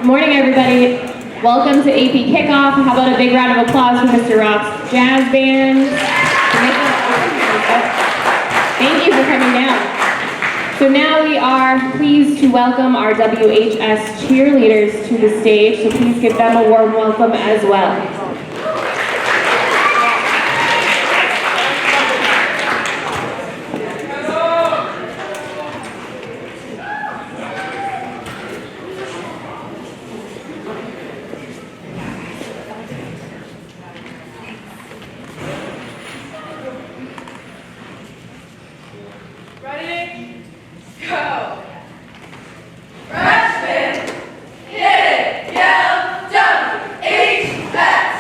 Morning, everybody. Welcome to AP Kickoff. How about a big round of applause for Mr. Rock's Jazz Band? Thank you for coming down. So now we are pleased to welcome our WHS cheerleaders to the stage, so please give them a warm welcome as well. Freshman, hit it, yell, jump, H-S.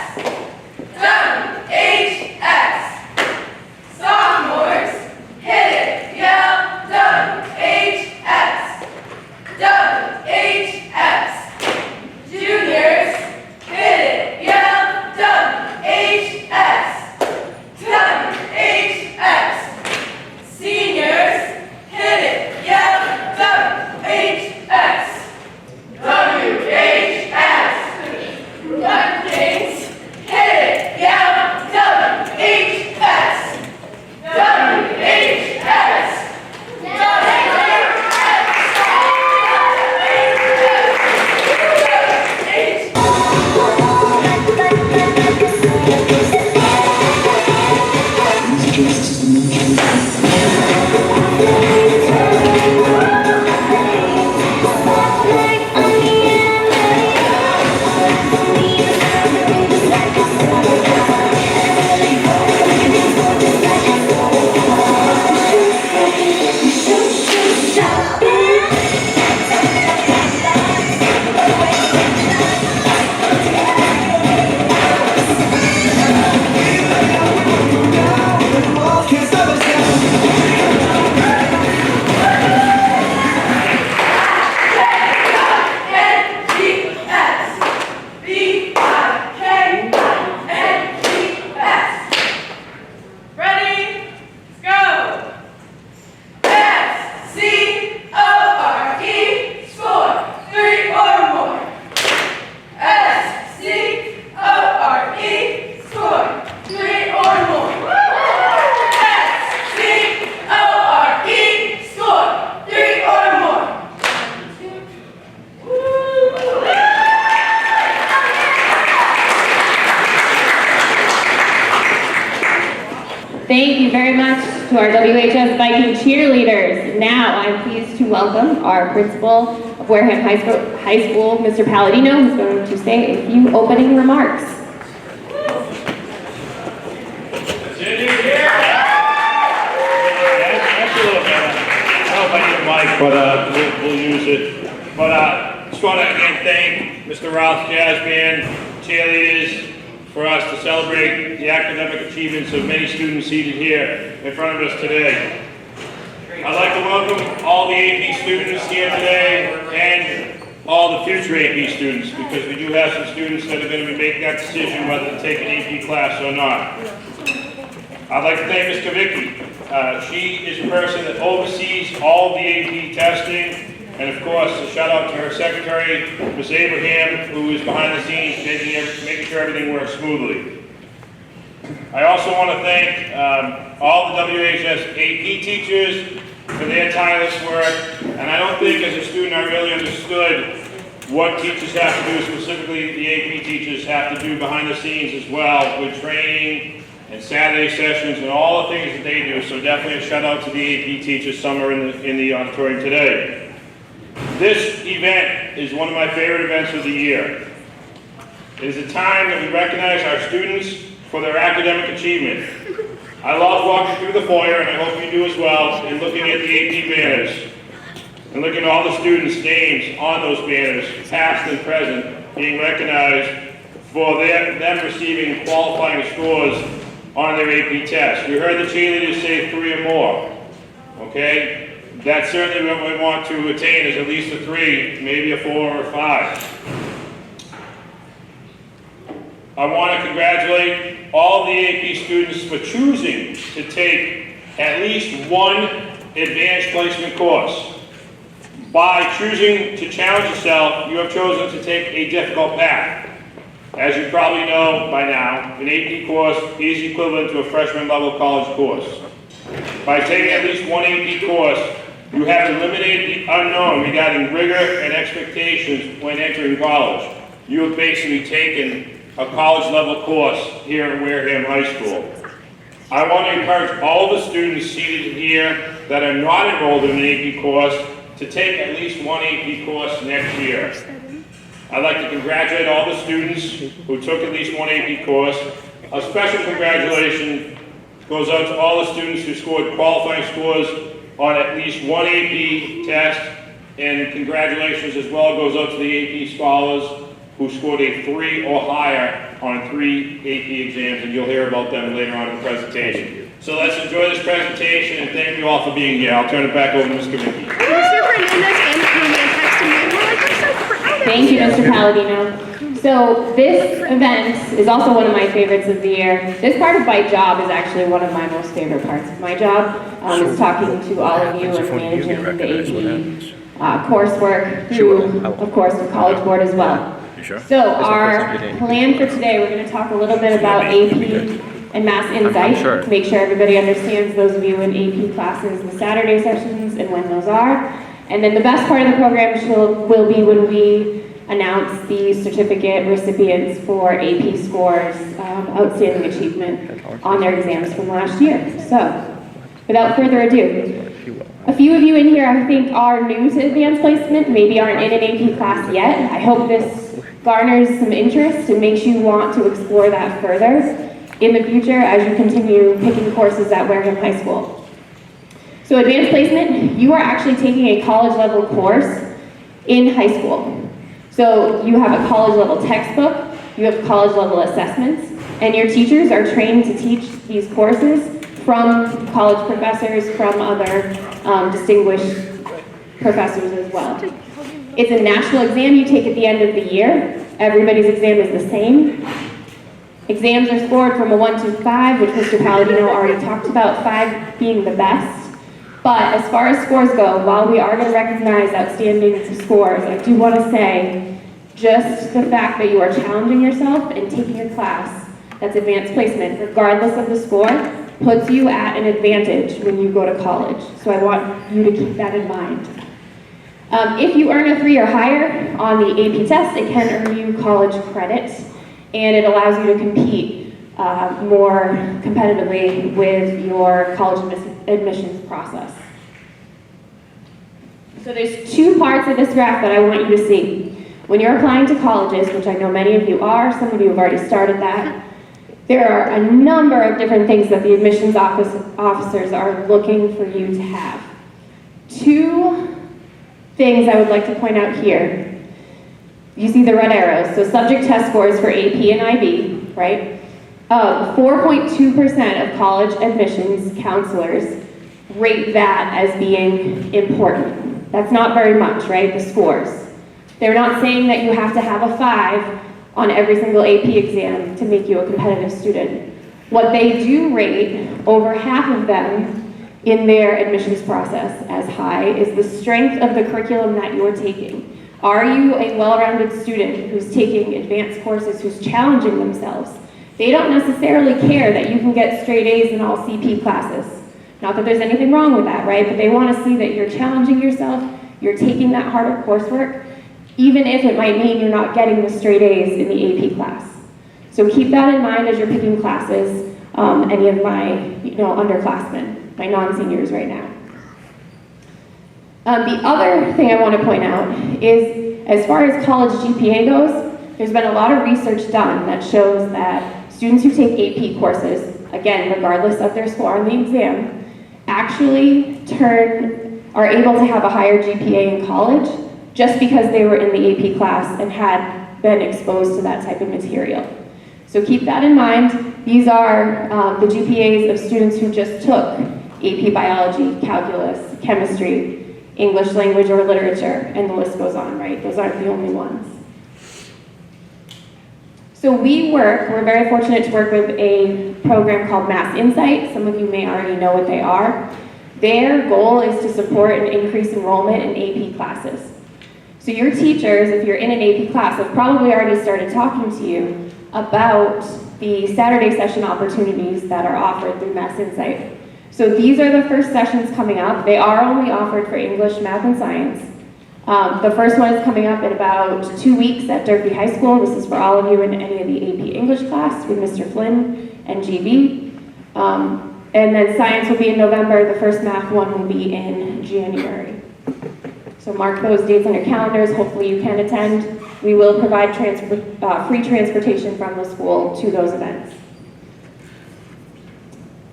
Thank you very much to our WHS Viking cheerleaders. Now I'm pleased to welcome our principal of Wareham High School, Mr. Palladino, who's going to say a few opening remarks. But we'll use it. But just want to again thank Mr. Ralph Jazz Band, cheerleaders, for us to celebrate the academic achievements of many students seated here in front of us today. I'd like to welcome all the AP students here today and all the future AP students, because we do have some students that are going to be making that decision whether to take an AP class or not. I'd like to thank Ms. Kavicki. She is the person that oversees all the AP testing, and of course, a shout out to her secretary, Ms. Abraham, who is behind the scenes making sure everything works smoothly. I also want to thank all the WHS AP teachers for their tireless work, and I don't think as a student I really understood what teachers have to do, specifically the AP teachers have to do behind the scenes as well, with training and Saturday sessions and all the things that they do. So definitely a shout out to the AP teachers, some are in the auditorium today. This event is one of my favorite events of the year. It is a time that we recognize our students for their academic achievement. I love walking through the foyer, and I hope you do as well, and looking at the AP banners, and looking at all the students' names on those banners, past and present, being recognized for them receiving qualifying scores on their AP test. You heard the cheerleaders say 3 or more, okay? That's certainly what we want to attain, is at least a 3, maybe a 4 or a 5. I want to congratulate all the AP students for choosing to take at least one advanced placement course. By choosing to challenge yourself, you have chosen to take a difficult path. As you probably know by now, an AP course is equivalent to a freshman level college course. By taking at least one AP course, you have eliminated the unknown regarding rigor and expectations when entering college. You have basically taken a college level course here at Wareham High School. I want to encourage all the students seated here that are not enrolled in an AP course to take at least one AP course next year. I'd like to congratulate all the students who took at least one AP course. A special congratulations goes out to all the students who scored qualifying scores on at least one AP test, and congratulations as well goes out to the AP scholars who scored a 3 or higher on 3 AP exams, and you'll hear about them later on in the presentation. So let's enjoy this presentation, and thank you all for being here. I'll turn it back over to Ms. Kavicki. Thank you, Mr. Palladino. So this event is also one of my favorites of the year. This part of my job is actually one of my most favorite parts of my job. Is talking to all of you and managing the AP coursework through, of course, the College Board as well. So our plan for today, we're going to talk a little bit about AP and Mass Insight, to make sure everybody understands, those of you in AP classes, the Saturday sessions and when those are. And then the best part of the program will be when we announce the certificate recipients for AP scores, outstanding achievement on their exams from last year. So, without further ado, a few of you in here I think are new to advanced placement, maybe aren't in an AP class yet. I hope this garners some interest and makes you want to explore that further in the future as you continue picking courses at Wareham High School. So advanced placement, you are actually taking a college level course in high school. So you have a college level textbook, you have college level assessments, and your teachers are trained to teach these courses from college professors, from other distinguished professors as well. It's a national exam you take at the end of the year. Everybody's exam is the same. Exams are scored from a 1 to 5, which Mr. Palladino already talked about, 5 being the best. But as far as scores go, while we are going to recognize outstanding scores, I do want to say just the fact that you are challenging yourself and taking a class that's advanced placement, regardless of the score, puts you at an advantage when you go to college. So I want you to keep that in mind. If you earn a 3 or higher on the AP test, it can earn you college credit, and it allows you to compete more competitively with your college admissions process. So there's two parts of this graph that I want you to see. When you're applying to colleges, which I know many of you are, some of you have already started that, there are a number of different things that the admissions officers are looking for you to have. Two things I would like to point out here. You see the red arrows, so subject test scores for AP and IB, right? 4.2% of college admissions counselors rate that as being important. That's not very much, right? The scores. They're not saying that you have to have a 5 on every single AP exam to make you a competitive student. What they do rate, over half of them in their admissions process as high, is the strength of the curriculum that you're taking. Are you a well-rounded student who's taking advanced courses, who's challenging themselves? They don't necessarily care that you can get straight A's in all CP classes. Not that there's anything wrong with that, right? But they want to see that you're challenging yourself, you're taking that harder coursework, even if it might mean you're not getting the straight A's in the AP class. So keep that in mind as you're picking classes, any of my underclassmen, my non-seniors right now. The other thing I want to point out is, as far as college GPA goes, there's been a lot of research done that shows that students who take AP courses, again, regardless of their score on the exam, actually are able to have a higher GPA in college just because they were in the AP class and had been exposed to that type of material. So keep that in mind. These are the GPAs of students who just took AP biology, calculus, chemistry, English language or literature, and the list goes on, right? Those aren't the only ones. So we're very fortunate to work with a program called Mass Insight. Some of you may already know what they are. Their goal is to support and increase enrollment in AP classes. So your teachers, if you're in an AP class, have probably already started talking to you about the Saturday session opportunities that are offered through Mass Insight. So these are the first sessions coming up. They are only offered for English, math, and science. The first one is coming up in about 2 weeks at Durfee High School. This is for all of you in any of the AP English class with Mr. Flynn and GB. And then science will be in November. The first math one will be in January. So mark those dates on your calendars. Hopefully you can attend. We will provide free transportation from the school to those events.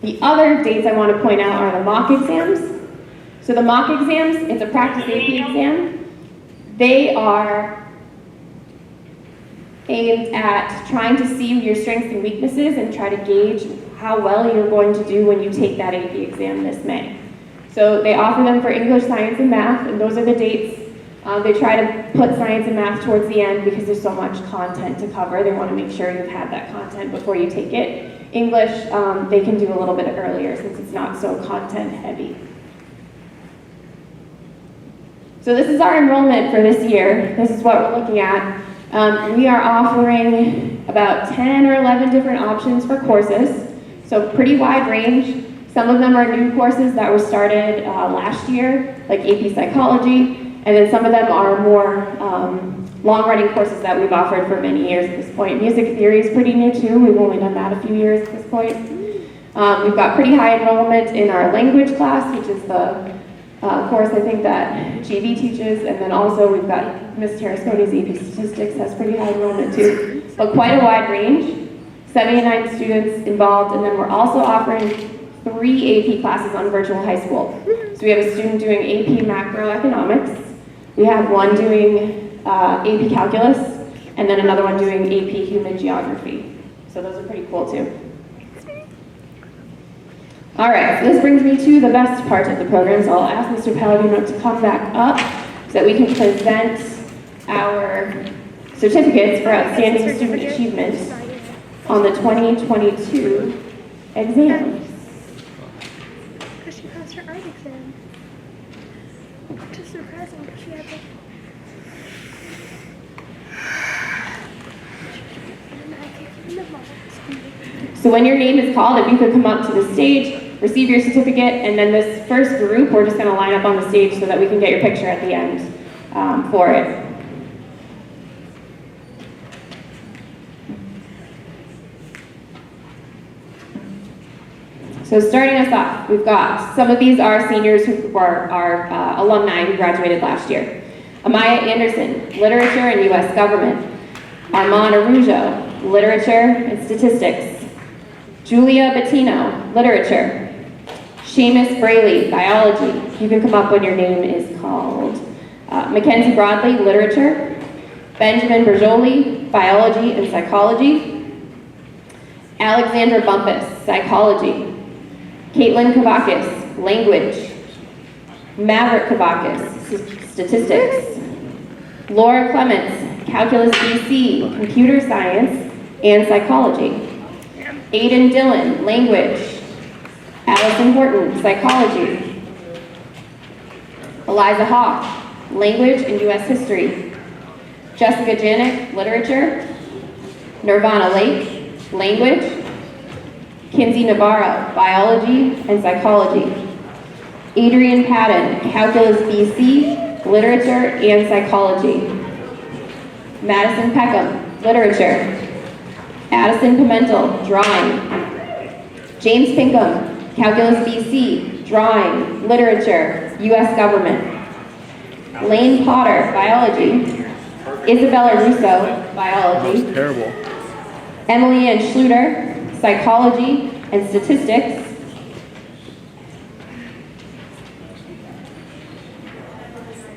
The other dates I want to point out are the mock exams. So the mock exams, it's a practice AP exam. They are aimed at trying to see your strengths and weaknesses and try to gauge how well you're going to do when you take that AP exam this May. So they offer them for English, science, and math, and those are the dates. They try to put science and math towards the end because there's so much content to cover. They want to make sure you've had that content before you take it. English, they can do a little bit earlier since it's not so content heavy. So this is our enrollment for this year. This is what we're looking at. We are offering about 10 or 11 different options for courses, so pretty wide range. Some of them are new courses that were started last year, like AP Psychology, and then some of them are more long-running courses that we've offered for many years at this point. Music theory is pretty new too. We've only done that a few years at this point. We've got pretty high enrollment in our language class, which is the course I think that GB teaches, and then also we've got Ms. Terrascone's AP Statistics has pretty high enrollment too, but quite a wide range. 79 students involved, and then we're also offering 3 AP classes on virtual high school. So we have a student doing AP Macroeconomics, we have one doing AP Calculus, and then another one doing AP Human Geography. So those are pretty cool too. All right, so this brings me to the best part of the program, so I'll ask Mr. Palladino to come back up so that we can present our certificates for outstanding student achievement on the 2022 exam. Because she passed her art exam. Which is surprising because she had like... So when your name is called, if you could come up to the stage, receive your certificate, and then this first group, we're just going to line up on the stage so that we can get your picture at the end for it. So starting us off, we've got, some of these are seniors who were our alumni who graduated last year. Amaya Anderson, Literature and U.S. Government. Armand Arujo, Literature and Statistics. Julia Bettino, Literature. Seamus Braley, Biology. You can come up when your name is called. Mackenzie Broadley, Literature. Benjamin Berjoli, Biology and Psychology. Alexandra Bumpus, Psychology. Caitlin Kavakis, Language. Maverick Kavakis, Statistics. Laura Clements, Calculus BC, Computer Science and Psychology. Aiden Dillon, Language. Allison Horton, Psychology. Eliza Hawk, Language and U.S. History. Jessica Janik, Literature. Nirvana Lake, Language. Kinsey Navarro, Biology and Psychology. Adrian Patton, Calculus BC, Literature and Psychology. Madison Peckham, Literature. Addison Pimentel, Drawing. James Pinkham, Calculus BC, Drawing, Literature, U.S. Government. Lane Potter, Biology. Isabella Russo, Biology. Terrible. Emily Ann Schluter, Psychology and Statistics.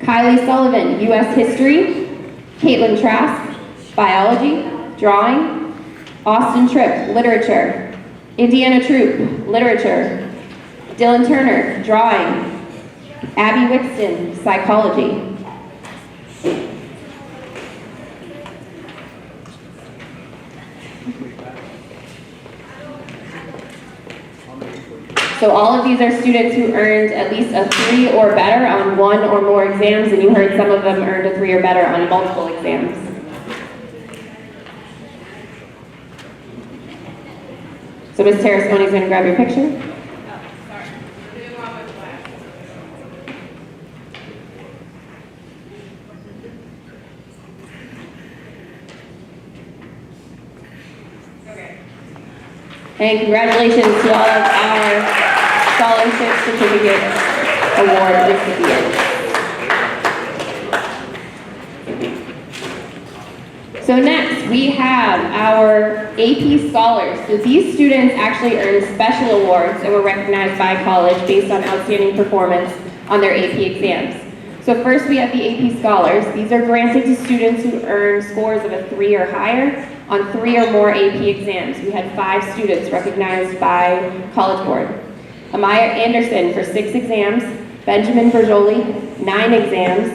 Kylie Sullivan, U.S. History. Caitlin Trask, Biology, Drawing. Austin Tripp, Literature. Indiana Troop, Literature. Dylan Turner, Drawing. Abby Wixton, Psychology. So all of these are students who earned at least a 3 or better on 1 or more exams, and you heard some of them earned a 3 or better on multiple exams. So Ms. Terrasconi is going to grab your picture. And congratulations to all of our scholarship certificate award recipients. So next, we have our AP Scholars. So these students actually earned special awards and were recognized by college based on outstanding performance on their AP exams. So first we have the AP Scholars. These are granted to students who earn scores of a 3 or higher on 3 or more AP exams. We had 5 students recognized by College Board. Amaya Anderson for 6 exams, Benjamin Berjoli, 9 exams,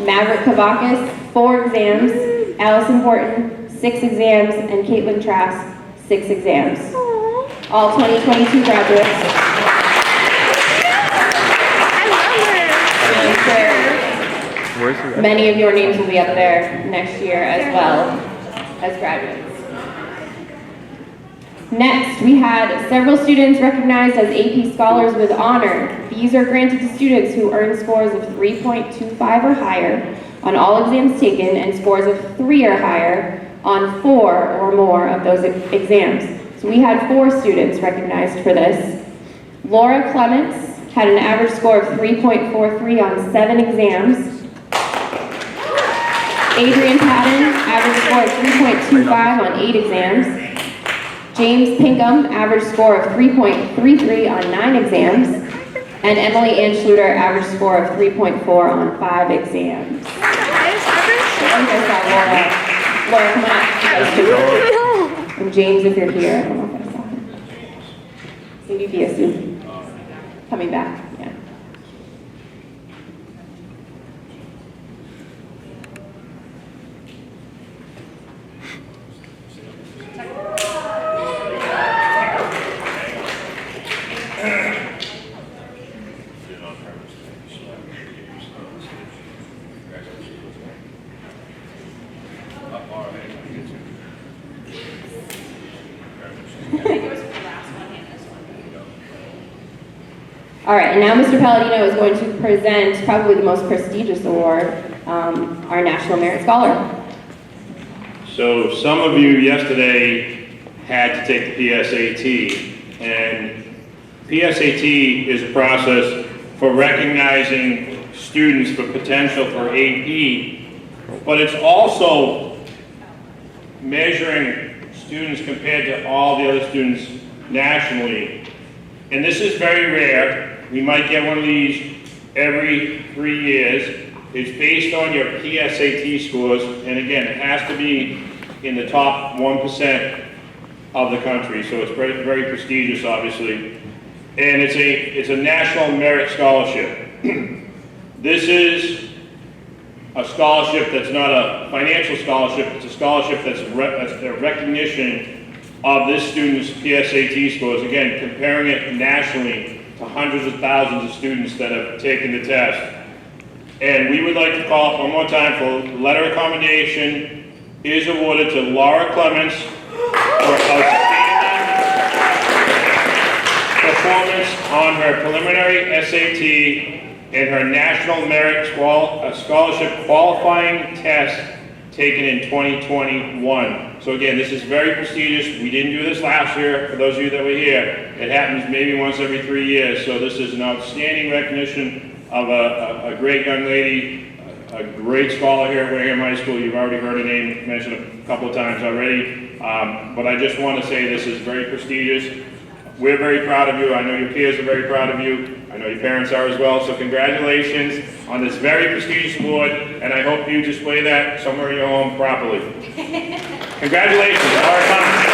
Maverick Kavakis, 4 exams, Allison Horton, 6 exams, and Caitlin Trask, 6 exams. All 2022 graduates. Where's the Many of your names will be up there next year as well as graduates. Next, we had several students recognized as AP Scholars with honor. These are granted to students who earn scores of 3.25 or higher on all exams taken and scores of 3 or higher on 4 or more of those exams. So we had 4 students recognized for this. Laura Clements had an average score of 3.43 on 7 exams. Adrian Patton, average score of 3.25 on 8 exams. James Pinkham, average score of 3.33 on 9 exams. And Emily Ann Schluter, average score of 3.4 on 5 exams. I saw Laura. Laura, come on up. And James, if you're here, I don't know if I saw him. Maybe be a soon. Coming back, yeah. All right, and now Mr. Palladino is going to present probably the most prestigious award, our National Merit Scholar. So some of you yesterday had to take the PSAT, and PSAT is a process for recognizing students for potential for AP, but it's also measuring students compared to all the other students nationally. And this is very rare. We might get one of these every 3 years. It's based on your PSAT scores, and again, it has to be in the top 1% of the country, so it's very, very prestigious, obviously. And it's a national merit scholarship. This is a scholarship that's not a financial scholarship, it's a scholarship that's a recognition of this student's PSAT scores. Again, comparing it nationally to hundreds of thousands of students that have taken the test. And we would like to call one more time for letter of commendation is awarded to Laura Clements for outstanding performance on her preliminary SAT and her National Merit Scholarship qualifying test taken in 2021. So again, this is very prestigious. We didn't do this last year, for those of you that were here. It happens maybe once every 3 years, so this is an outstanding recognition of a great young lady, a great scholar here at Wareham High School. You've already heard her name mentioned a couple of times already, but I just want to say this is very prestigious. We're very proud of you. I know your peers are very proud of you. I know your parents are as well, so congratulations on this very prestigious award, and I hope you display that somewhere in your home properly. Congratulations, Laura Clements.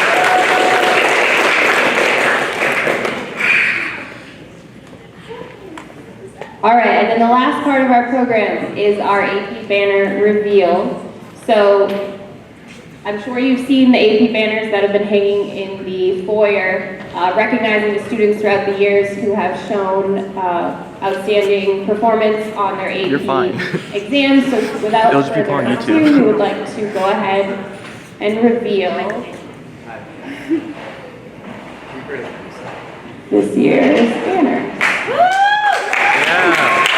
All right, and then the last part of our program is our AP banner reveal. So I'm sure you've seen the AP banners that have been hanging in the foyer, recognizing the students throughout the years who have shown outstanding performance on their AP You're fine. exams. So without Those people on further YouTube. ado, we would like to go ahead and reveal this year's banner. Yeah.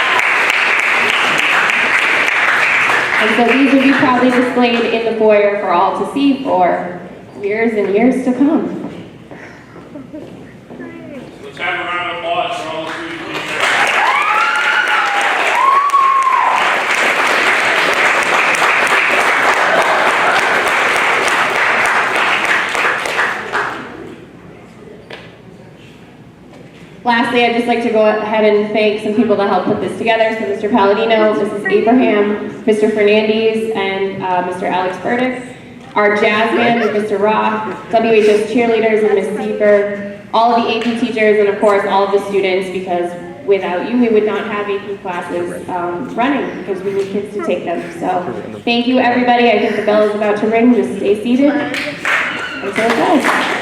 And so these will be proudly displayed in the foyer for all to see for years and years to come. Let's have a round of applause for all the students being here. Lastly, I'd just like to go ahead and thank some people that helped put this together. So Mr. Palladino, Mrs. Abraham, Mr. Fernandez, and Mr. Alex Burdick. Our jazz band with Mr. Roth, WHS cheerleaders and Ms. Seaberg, all of the AP teachers, and of course all of the students, because without you we would not have AP classes running, because we need kids to take them. So thank you everybody. I think the bell is about to ring. Just stay seated until it does.